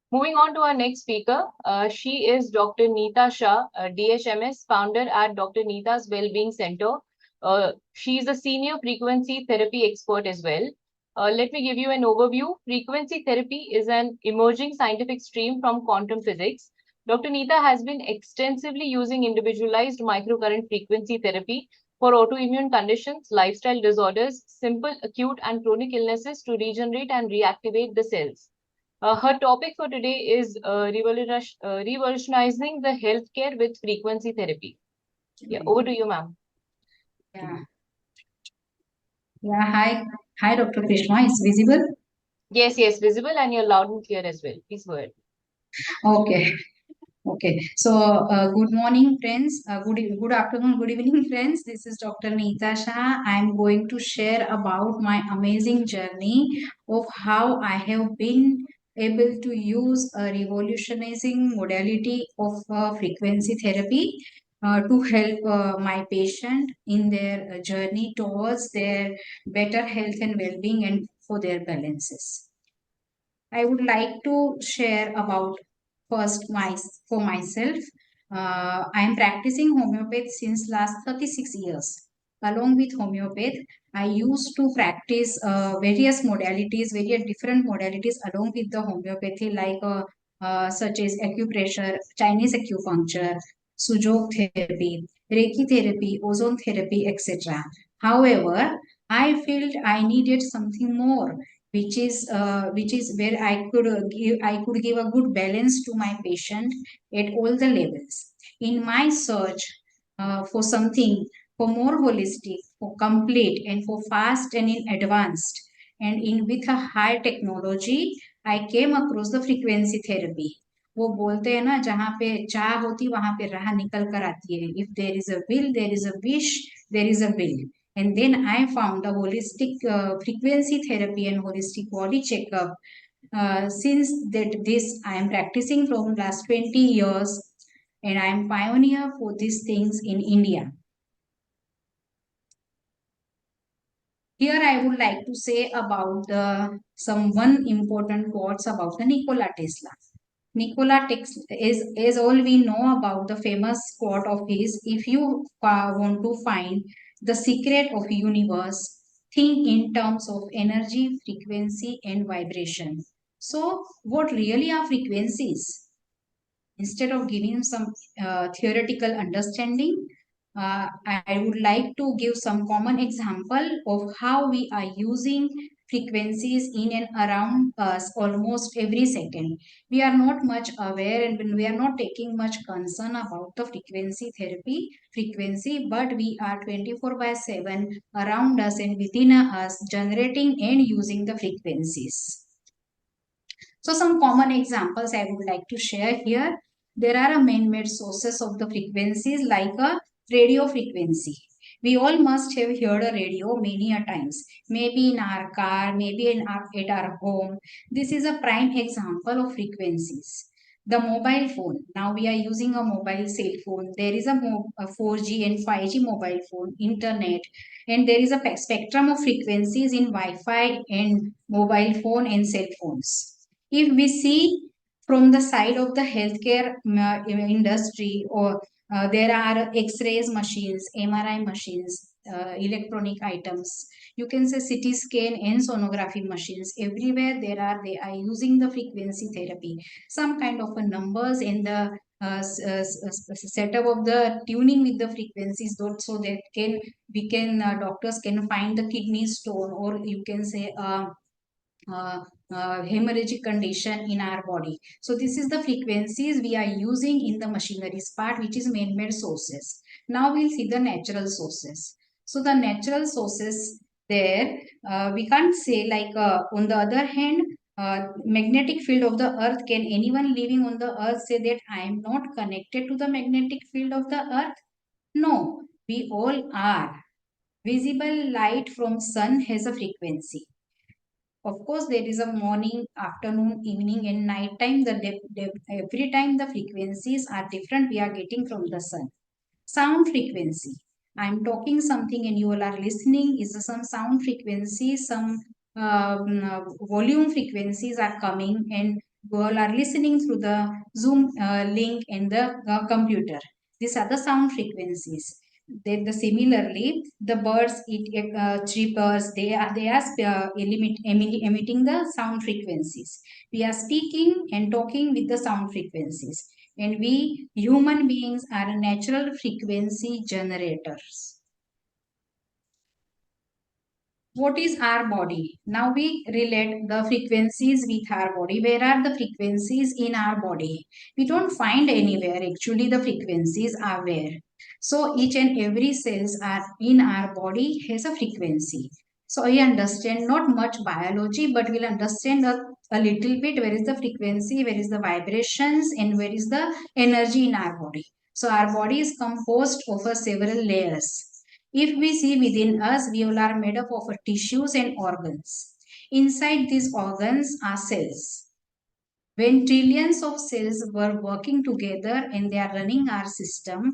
Moving on to our next speaker, she is Dr. NEETA Shah, DHMS founder at Dr. NEETA's Wellbeing Center. She is a senior frequency therapy expert as well. Let me give you an overview. Frequency therapy is an emerging scientific stream from quantum physics. Dr. NEETA has been extensively using individualized microcurrent frequency therapy for autoimmune conditions, lifestyle disorders, simple, acute, and chronic illnesses to regenerate and reactivate the cells. Her topic for today is revolutionizing the healthcare with frequency therapy. Yeah, over to you, ma'am. Yeah. Yeah. Hi, Dr. Krishna. Is visible? Yes, visible, and you're loud and clear as well. Please go ahead. Okay. Okay. So, good morning, friends. Good afternoon, good evening, friends. This is Dr. Neeta Shah. I'm going to share about my amazing journey of how I have been able to use a revolutionizing modality of frequency therapy to help my patient in their journey towards their better health and well-being and for their balances. I would like to share about first for myself. I am practicing homeopathy since last 36 years. Along with homeopathy, I used to practice various different modalities along with the homeopathy, like such as acupressure, Chinese acupuncture, sujok therapy, Reiki therapy, ozone therapy, etc. However, I felt I needed something more, which is where I could give a good balance to my patient at all the levels. In my search for something for more holistic, for complete, and for fast and in advanced, and in with a high technology, I came across the frequency therapy. वो बोलते हैं ना, जहाँ पे चाह होती वहां पे राह निकल कर आती है. If there is a will, there is a wish, there is a will. And then I found a holistic frequency therapy and holistic body checkup. Since that this I am practicing from last 20 years, and I am pioneer for these things in India. Here I would like to say about the some one important quotes about the Nikola Tesla. Nikola Tesla is all we know about the famous quote of his. If you want to find the secret of universe, think in terms of energy, frequency, and vibration. So, what really are frequencies? Instead of giving some theoretical understanding, I would like to give some common example of how we are using frequencies in and around us almost every second. We are not much aware, and when we are not taking much concern about the frequency, but we are 24 by 7 around us and within us generating and using the frequencies. So some common examples I would like to share here. There are a man-made sources of the frequencies like a radio frequency. We all must have heard a radio many a times, maybe in our car, maybe at our home. This is a prime example of frequencies. The mobile phone. Now we are using a mobile cell phone. There is a 4G and 5G mobile phone, internet, and there is a spectrum of frequencies in Wi-Fi and mobile phone and cell phones. If we see from the side of the healthcare industry, or there are x-rays machines, MRI machines, electronic items, you can say CT scan and sonography machines. Everywhere they are using the frequency therapy, some kind of a numbers in the setup of the tuning with the frequencies, so that we can doctors can find the kidney stone, or you can say uh, hemorrhagic condition in our body. So this is the frequencies we are using in the machineries part, which is man-made sources. Now we'll see the natural sources. So the natural sources there, we can't say like on the other hand, magnetic field of the earth. Can anyone living on the earth say that I am not connected to the magnetic field of the earth? No, we all are. Visible light from sun has a frequency. Of course, there is a morning, afternoon, evening, and night time. Every time the frequencies are different, we are getting from the sun. Sound frequency. I am talking something and you all are listening. Is some sound frequency, some volume frequencies are coming, and You all are listening through the Zoom link in the computer. These are the sound frequencies. Similarly, the birds, chirpers, they are emitting the sound frequencies. We are speaking and talking with the sound frequencies, and we human beings are natural frequency generators. What is our body? Now we relate the frequencies with our body. Where are the frequencies in our body? We don't find anywhere. Actually, the frequencies are where. So each and every cells are in our body has a frequency. So I understand not much biology, but we'll understand a little bit where is the frequency, where is the vibrations, and where is the energy in our body. So our body is composed of several layers. If we see within us, we all are made up of tissues and organs. Inside these organs are cells. When trillions of cells were working together and they are running our system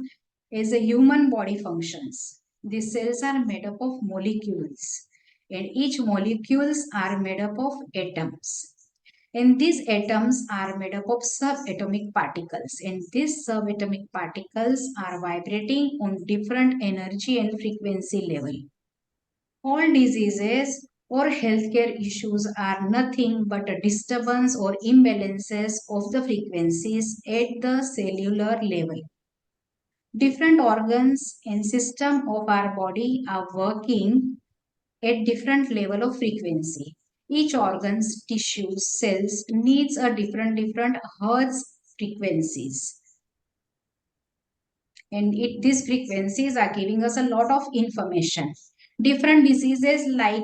as a human body functions, these cells are made up of molecules, and each molecules are made up of atoms. And these atoms are made up of subatomic particles, and these subatomic particles are vibrating on different energy and frequency level. All diseases or healthcare issues are nothing but a disturbance or imbalances of the frequencies at the cellular level. Different organs and system of our body are working at different level of frequency. Each organ's tissues, cells needs a different hertz frequencies. And these frequencies are giving us a lot of information. Different diseases like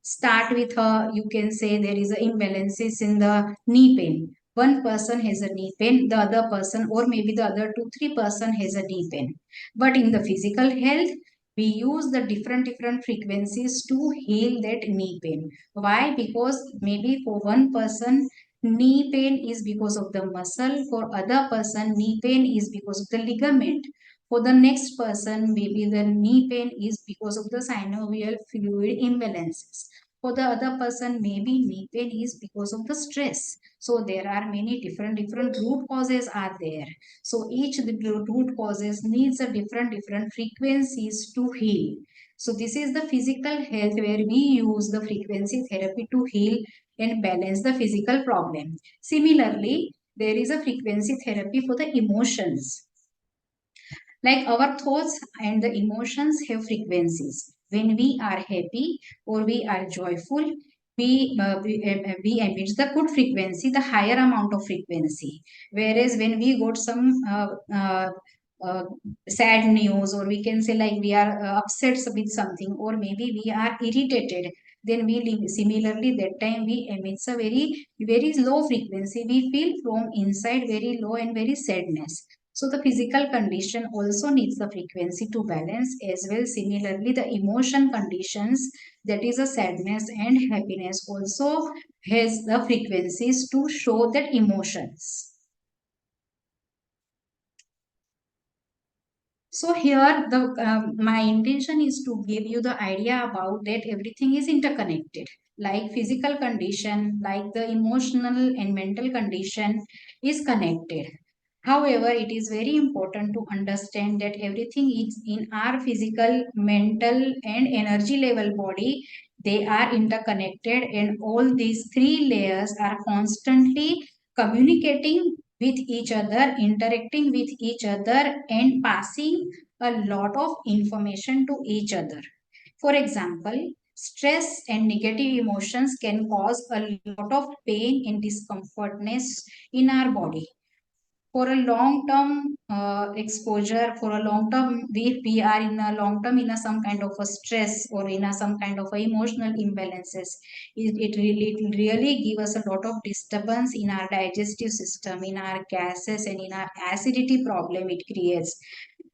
start with you can say there is a imbalances in the knee pain. One person has a knee pain, the other person or maybe the other two, three person has a knee pain. But in the physical health, we use the different frequencies to heal that knee pain. Why? Because maybe for one person knee pain is because of the muscle, for other person knee pain is because of the ligament, for the next person, maybe the knee pain is because of the synovial fluid imbalances. For the other person, maybe knee pain is because of the stress. So there are many different root causes are there. So each the root causes needs a different frequencies to heal. So this is the physical health where we use the frequency therapy to heal and balance the physical problem. Similarly, there is a frequency therapy for the emotions. Like our thoughts and the emotions have frequencies. When we are happy or we are joyful, we emit the good frequency, the higher amount of frequency. Whereas when we got some uh, sad news, or we can say like we are upset with something, or maybe we are irritated, then similarly that time we emit a very low frequency. We feel from inside very low and very sadness. So the physical condition also needs the frequency to balance as well. Similarly, the emotion conditions, that is a sadness and happiness, also has the frequencies to show that emotions. So here the my intention is to give you the idea about that everything is interconnected. Like physical condition, like the emotional and mental condition is connected. However, it is very important to understand that everything is in our physical, mental and energy level body. They are interconnected, and all these three layers are constantly communicating with each other, interacting with each other and passing a lot of information to each other. For example, stress and negative emotions can cause a lot of pain and discomfortness in our body. For a long term exposure, for a long term, we are in a long term in a some kind of a stress or in a some kind of a emotional imbalances, it really give us a lot of disturbance in our digestive system, in our gases and in our acidity problem it creates.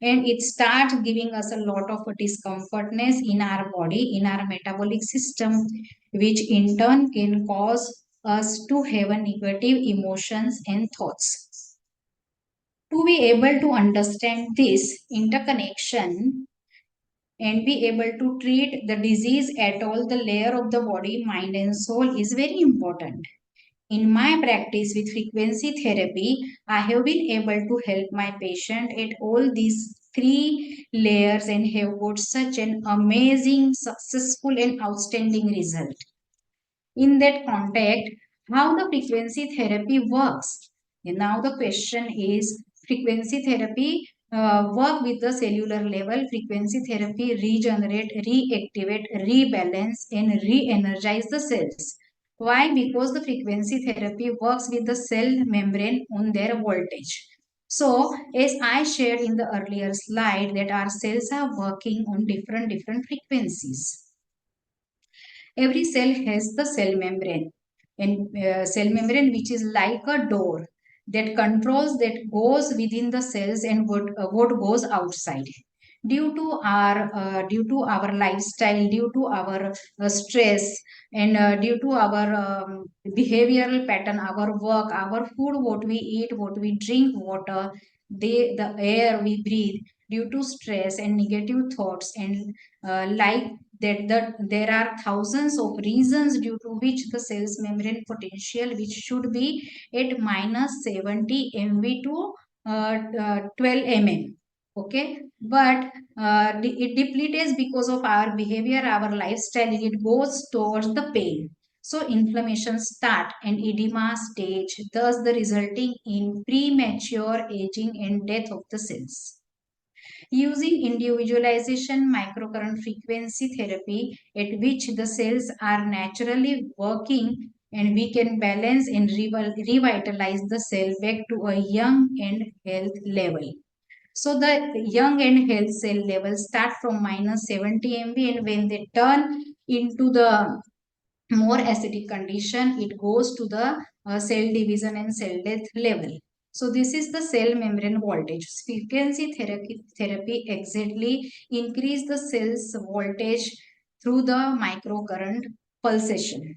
And it starts giving us a lot of discomfortness in our body, in our metabolic system, which in turn can cause us to have a negative emotions and thoughts. To be able to understand this interconnection and be able to treat the disease at all the layer of the body, mind and soul is very important. In my practice with frequency therapy, I have been able to help my patient at all these three layers and have got such an amazing, successful, and outstanding result. In that context, how the frequency therapy works. And now the question is, frequency therapy work with the cellular level. Frequency therapy regenerate, reactivate, rebalance, and re-energize the cells. Why? Because the frequency therapy works with the cell membrane on their voltage. So, as I shared in the earlier slide, that our cells are working on different frequencies. Every cell has the cell membrane, and cell membrane which is like a door that controls that goes within the cells and what goes outside. Due to our lifestyle, due to our stress, and due to our behavioral pattern, our work, our food, what we eat, what we drink, water, the air we breathe, due to stress and negative thoughts, and like there are thousands of reasons due to which the cells membrane potential, which should be at minus 70 mv to 12 mm. Okay, but it depletes because of our behavior, our lifestyle. It goes towards the pain. So inflammation start and edema stage, thus the resulting in premature aging and death of the cells. Using individualization microcurrent frequency therapy, at which the cells are naturally working, and we can balance and revitalize the cell back to a young and health level. So the young and health cell levels start from minus 70 MV, and when they turn into the more acidic condition, it goes to the cell division and cell death level. So this is the cell membrane voltage. Frequency therapy exactly increase the cell's voltage through the microcurrent pulsation.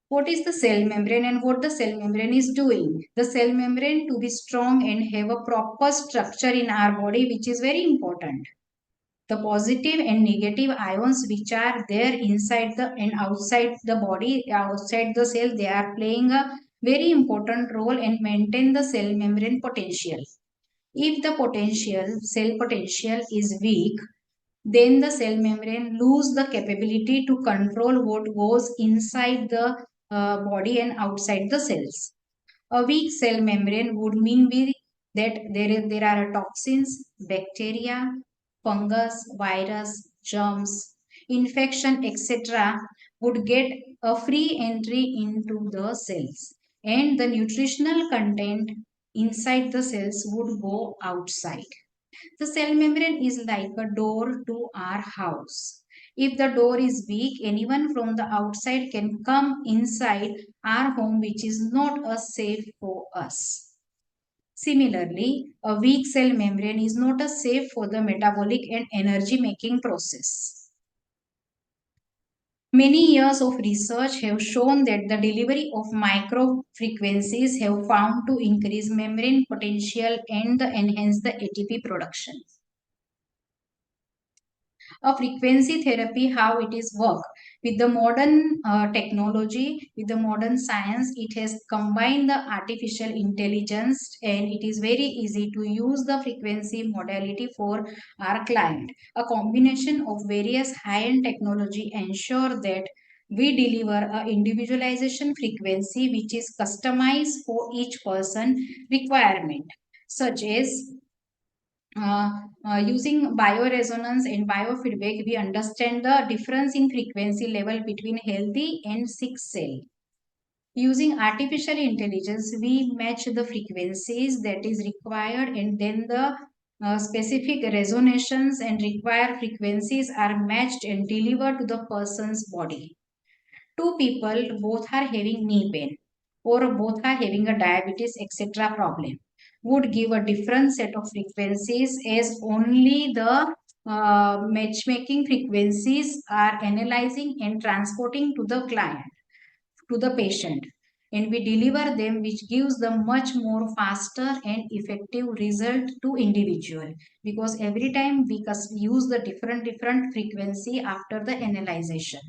What is the cell membrane and what the cell membrane is doing? The cell membrane, to be strong and have a proper structure in our body, which is very important. The positive and negative ions which are there inside the and outside the body, outside the cell, they are playing a very important role and maintain the cell membrane potential. If the cell potential is weak, then the cell membrane lose the capability to control what goes inside the body and outside the cells. A weak cell membrane would mean that there are toxins, bacteria, fungus, virus, germs, infection, etc. would get a free entry into the cells, and the nutritional content inside the cells would go outside. The cell membrane is like a door to our house. If the door is weak, anyone from the outside can come inside our home, which is not a safe for us. Similarly, a weak cell membrane is not a safe for the metabolic and energy making process. Many years of research have shown that the delivery of micro frequencies have found to increase membrane potential and enhance the ATP production. A frequency therapy, how it is work with the modern technology, with the modern science, it has combined the artificial intelligence, and it is very easy to use the frequency modality for our client. A combination of various high-end technology ensure that we deliver a individualization frequency which is customized for each person requirement, such as uh, using bioresonance and biofeedback, we understand the difference in frequency level between healthy and sick cell. Using artificial intelligence, we match the frequencies that is required, and then the specific resonations and required frequencies are matched and delivered to the person's body. Two people both are having knee pain or both are having a diabetes etc. problem would give a different set of frequencies, as only the matchmaking frequencies are analyzing and transporting to the client, to the patient, and we deliver them, which gives them much more faster and effective result to individual, because every time we use the different frequency after the analyzation.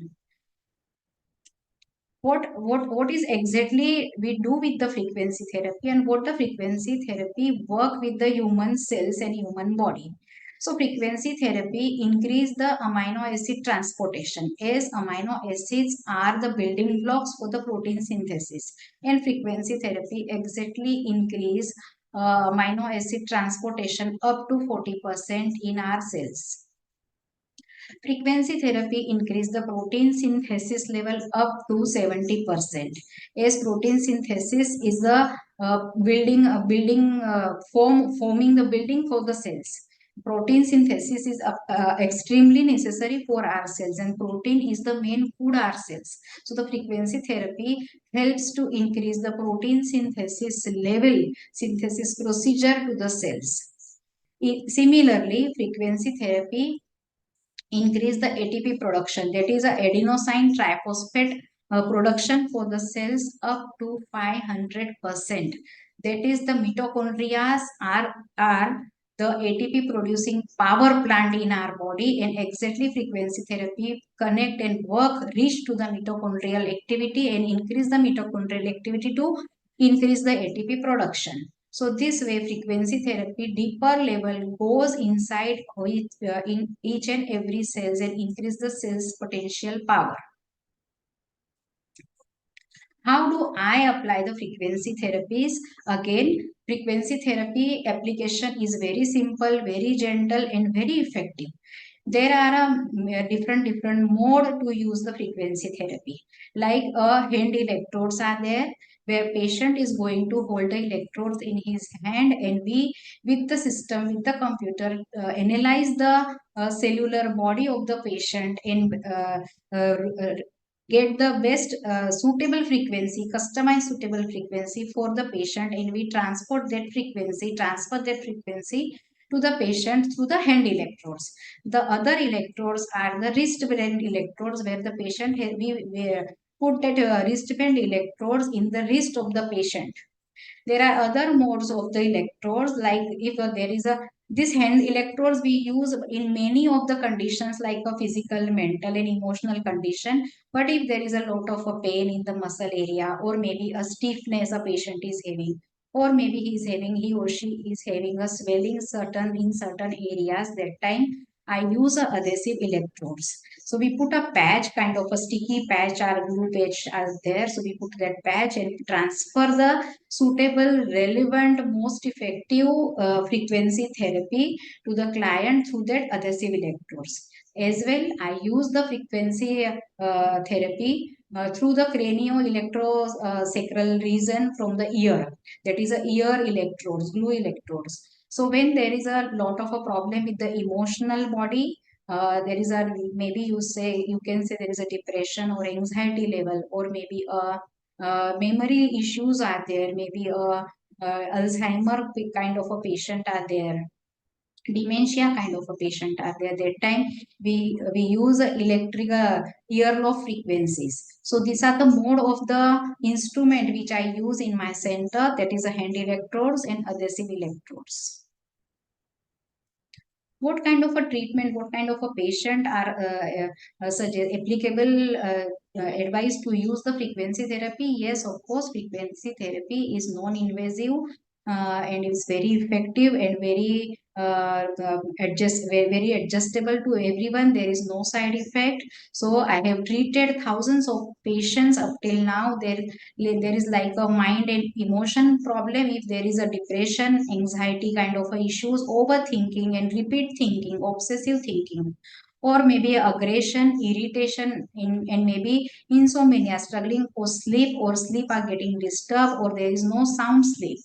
what is exactly we do with the frequency therapy, and what the frequency therapy work with the human cells and human body. So frequency therapy increase the amino acid transportation, as amino acids are the building blocks for the protein synthesis, and frequency therapy exactly increase amino acid transportation up to 40% in our cells. Frequency therapy increase the protein synthesis level up to 70%. As protein synthesis is the forming the building for the cells. Protein synthesis is extremely necessary for our cells, and protein is the main food our cells. So the frequency therapy helps to increase the protein synthesis level, synthesis procedure to the cells. Similarly, frequency therapy increase the ATP production, that is a adenosine triphosphate production for the cells up to 500%. That is the mitochondria are the ATP producing power plant in our body, and exactly frequency therapy connect and work reach to the mitochondrial activity and increase the mitochondrial activity to increase the ATP production. So this way frequency therapy deeper level goes inside in each and every cells and increase the cell's potential power. How do I apply the frequency therapies? Again, frequency therapy application is very simple, very gentle and very effective. There are different mode to use the frequency therapy. Like hand electrodes are there, where patient is going to hold the electrodes in his hand, and we with the system, with the computer, analyze the cellular body of the patient and uh, get the best suitable frequency, customized suitable frequency for the patient, and we transfer that frequency to the patient through the hand electrodes. The other electrodes are the wristband electrodes, where the patient we put that wristband electrodes in the wrist of the patient. There are other modes of the electrodes, like if there is a this hand electrodes we use in many of the conditions like a physical, mental and emotional condition. But if there is a lot of a pain in the muscle area, or maybe a stiffness a patient is having, or maybe he or she is having a swelling in certain areas, that time I use a adhesive electrodes. So we put a patch, kind of a sticky patch or glue patch are there. So we put that patch and transfer the suitable, relevant, most effective frequency therapy to the client through that adhesive electrodes. As well, I use the frequency therapy through the cranio-electrosacral region from the ear. That is a ear electrodes, glue electrodes. So when there is a lot of a problem with the emotional body, there is a maybe you can say there is a depression or anxiety level, or maybe a memory issues are there, maybe Alzheimer kind of a patient are there, dementia kind of a patient are there. That time we use electric earlobe frequencies. So these are the mode of the instrument which I use in my center, that is a hand electrodes and adhesive electrodes. What kind of a treatment, what kind of a patient are applicable advice to use the frequency therapy? Yes, of course, frequency therapy is non-invasive and is very effective and very adjustable to everyone. There is no side effect. So I have treated thousands of patients up till now. There is like a mind and emotion problem. If there is a depression, anxiety kind of a issues, overthinking and repeat thinking, obsessive thinking, or maybe aggression, irritation, and maybe insomnia, struggling for sleep, or sleep are getting disturbed, or there is no sound sleep.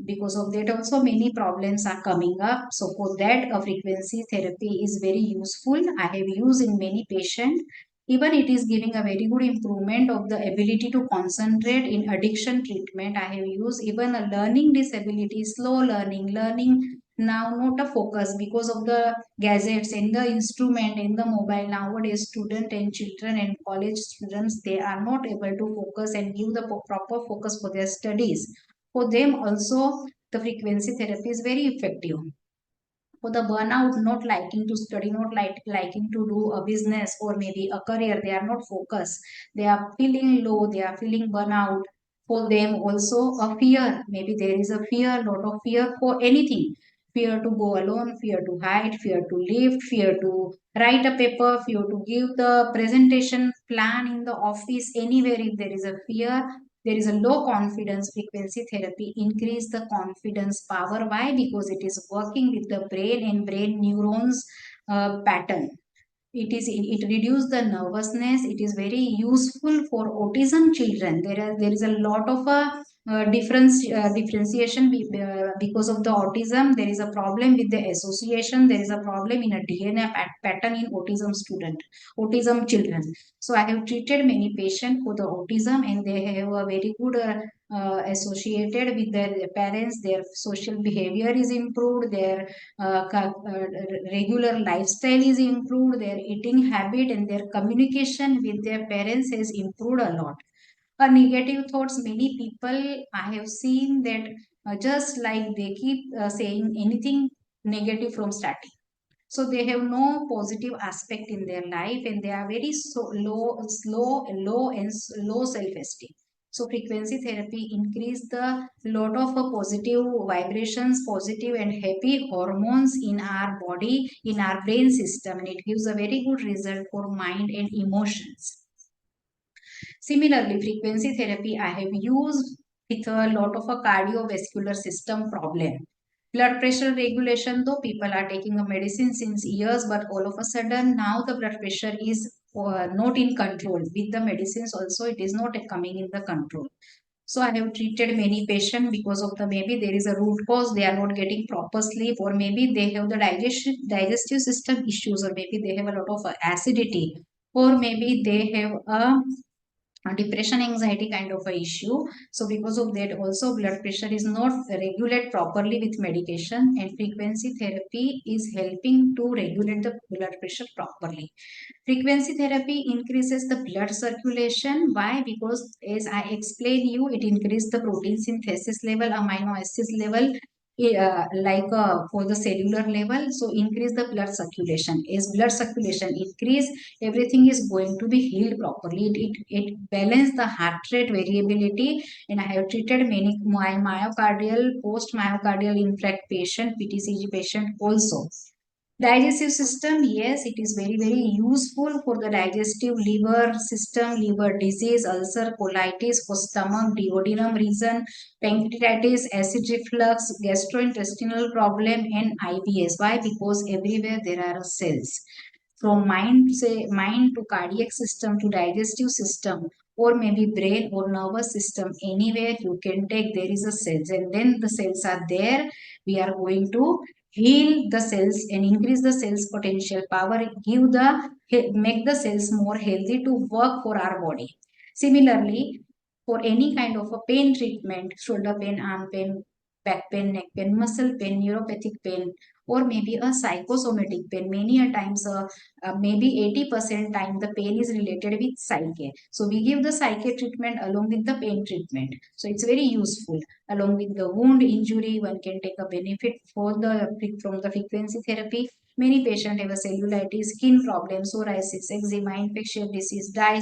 Because of that also many problems are coming up. So for that a frequency therapy is very useful. I have used in many patients. Even it is giving a very good improvement of the ability to concentrate in addiction treatment. I have used even a learning disability, slow learning now not a focus because of the gadgets and the instrument in the mobile. Nowadays student and children and college students, they are not able to focus and give the proper focus for their studies. For them also, the frequency therapy is very effective. For the burnout, not liking to study, not liking to do a business or maybe a career, they are not focused, they are feeling low, they are feeling burnout. For them also a fear, maybe there is a fear, lot of fear for anything, fear to go alone, fear to hide, fear to lift, fear to write a paper, fear to give the presentation plan in the office, anywhere. If there is a fear, there is a low confidence, frequency therapy increase the confidence power. Why? Because it is working with the brain and brain neurons pattern. It reduces the nervousness. It is very useful for autism children. There is a lot of differentiation because of the autism. There is a problem with the association. There is a problem in a DNA pattern in autism children. So I have treated many patients for the autism, and they have a very good associated with their parents. Their social behavior is improved, their regular lifestyle is improved, their eating habit and their communication with their parents has improved a lot. Negative thoughts, many people I have seen that just like they keep saying anything negative from starting, so they have no positive aspect in their life, and they are very so low and low self-esteem. So frequency therapy increase the lot of positive vibrations, positive and happy hormones in our body, in our brain system, and it gives a very good result for mind and emotions. Similarly, frequency therapy I have used with a lot of a cardiovascular system problem. Blood pressure regulation, though people are taking a medicine since years, but all of a sudden now the blood pressure is not in control. With the medicines also, it is not coming in the control. So I have treated many patients because of the, maybe there is a root cause, they are not getting proper sleep, or maybe they have the digestive system issues, or maybe they have a lot of acidity, or maybe they have a depression anxiety kind of a issue. So because of that also blood pressure is not regulated properly with medication, and frequency therapy is helping to regulate the blood pressure properly. Frequency therapy increases the blood circulation. Why? Because as I explained you, it increases the protein synthesis level, amino acids level, for the cellular level. So increase the blood circulation. As blood circulation increase, everything is going to be healed properly. It balance the heart rate variability. And I have treated many my myocardial, post myocardial infarct patient, PTCG patient also. Digestive system, yes, it is very, very useful for the digestive liver system, liver disease, ulcer, colitis, for stomach, duodenum region, pancreatitis, acid reflux, gastrointestinal problem, and IBS. Why? Because everywhere there are cells. From mind, say mind to cardiac system to digestive system, or maybe brain or nervous system, anywhere you can take, there is a cells, and then the cells are there. We are going to heal the cells and increase the cells potential power, make the cells more healthy to work for our body. Similarly, for any kind of a pain treatment, shoulder pain, arm pain, back pain, neck pain, muscle pain, neuropathic pain, or maybe a psychosomatic pain, many a times maybe 80% time the pain is related with psyche. So we give the psyche treatment along with the pain treatment. So it's very useful. Along with the wound injury, one can take a benefit from the frequency therapy. Many patients have a cellulitis, skin problems, psoriasis, eczema, infectious disease, dry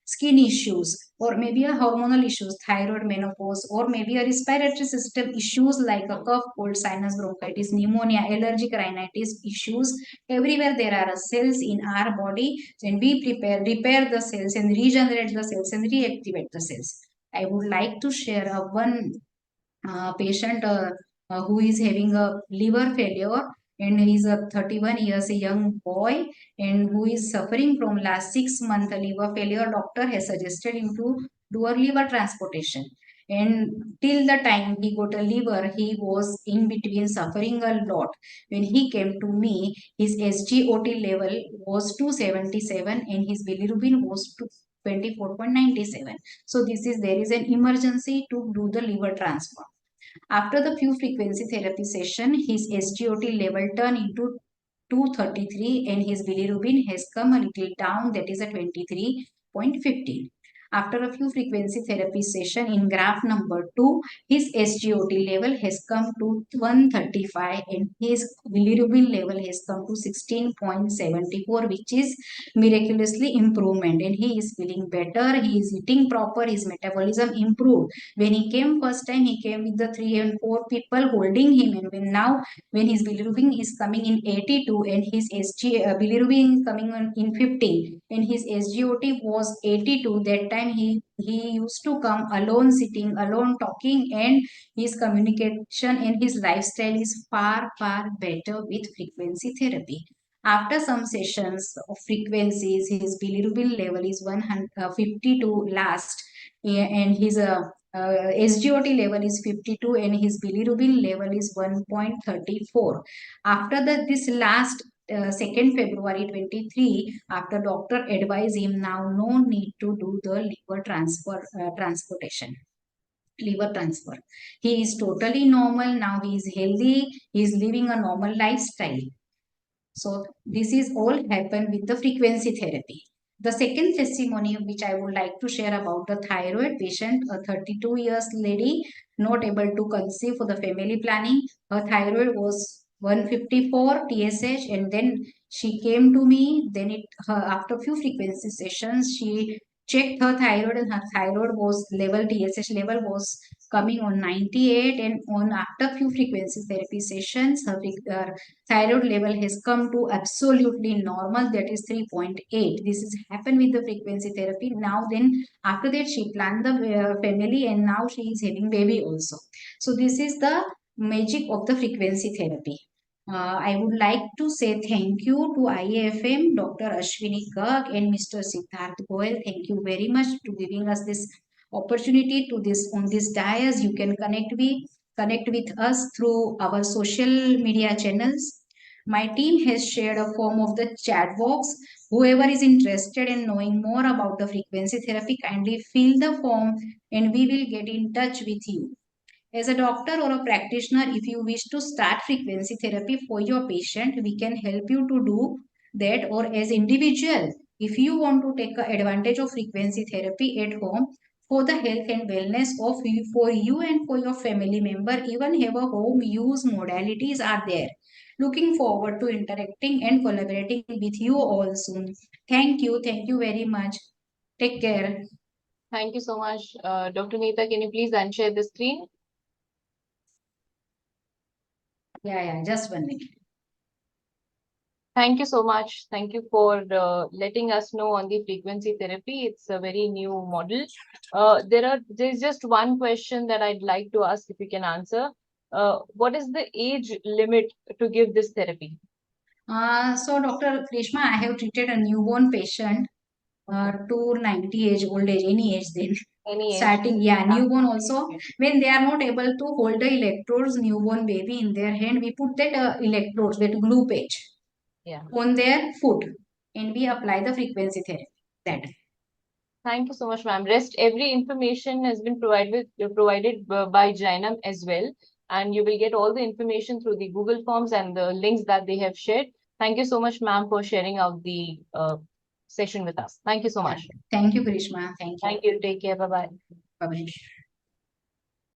skin issues, or maybe a hormonal issues, thyroid, menopause, or maybe a respiratory system issues like a cough, cold, sinus, bronchitis, pneumonia, allergic rhinitis issues. Everywhere there are cells in our body, and we repair the cells and regenerate the cells and reactivate the cells. I would like to share one patient who is having a liver failure, and he is a 31 years a young boy, and who is suffering from last 6 months liver failure. Doctor has suggested him to do a liver transportation, and till the time he got a liver, he was in between suffering a lot. When he came to me, his SGOT level was 277 and his bilirubin was 24.97. So there is an emergency to do the liver transplant. After the few frequency therapy session, his SGOT level turned into 233 and his bilirubin has come a little down, that is a 23.15. After a few frequency therapy session in graph number 2, his SGOT level has come to 135 and his bilirubin level has come to 16.74, which is miraculously improvement, and he is feeling better, he is eating proper, his metabolism improved. When he came first time, he came with the 3 and 4 people holding him, and when his bilirubin is coming in 82 and his bilirubin is coming in 15 and his SGOT was 82, that time he used to come alone, sitting alone, talking, and his communication and his lifestyle is far better with frequency therapy. After some sessions of frequencies, his bilirubin level is 152 last, and his SGOT level is 52 and his bilirubin level is 1.34. After this last 2nd February 23, after doctor advised him, now no need to do the liver transfer. He is totally normal now. He is healthy. He is living a normal lifestyle. So this is all happened with the frequency therapy. The second testimony which I would like to share about the thyroid patient, a 32 years lady, not able to conceive for the family planning. Her thyroid was 154 TSH, and then she came to me. Then after few frequency sessions, she checked her thyroid, and her thyroid was level, TSH level was coming on 98, and on after few frequency therapy sessions, her thyroid level has come to absolutely normal, that is 3.8. This is happened with the frequency therapy. Now then, after that she planned the family, and now she is having baby also. So this is the magic of the frequency therapy. I would like to say thank you to IAFM, Dr. Ashwini Garg and Mr. Siddharth Goel. Thank you very much to giving us this opportunity to this on this dais. You can connect with us through our social media channels. My team has shared a form of the chat box. Whoever is interested in knowing more about the frequency therapy, kindly fill the form and we will get in touch with you. As a doctor or a practitioner, if you wish to start frequency therapy for your patient, we can help you to do that. Or as individual, if you want to take advantage of frequency therapy at home for the health and wellness of you, for you and for your family member, even have a home use modalities are there. Looking forward to interacting and collaborating with you all soon. Thank you. Thank you very much. Take care. Thank you so much. Dr. Neeta, can you please unshare the screen? Yeah, just 1 minute. Thank you so much. Thank you for letting us know on the frequency therapy. It's a very new model. There's just one question that I'd like to ask if you can answer. What is the age limit to give this therapy? So Dr. Krishma, I have treated a newborn patient to 90 age, old age, any age then. Any age? Starting, yeah, newborn also. When they are not able to hold the electrodes, newborn baby in their hand, we put that electrodes, that glue patch, on their foot, and we apply the frequency therapy. That. Thank you so much, ma'am. Rest every information has been provided by Jainam as well, and you will get all the information through the Google Forms and the links that they have shared. Thank you so much, ma'am, for sharing out the session with us. Thank you so much. Thank you, Krishma. Thank you. Thank you. Take care. Bye-bye. Bye-bye.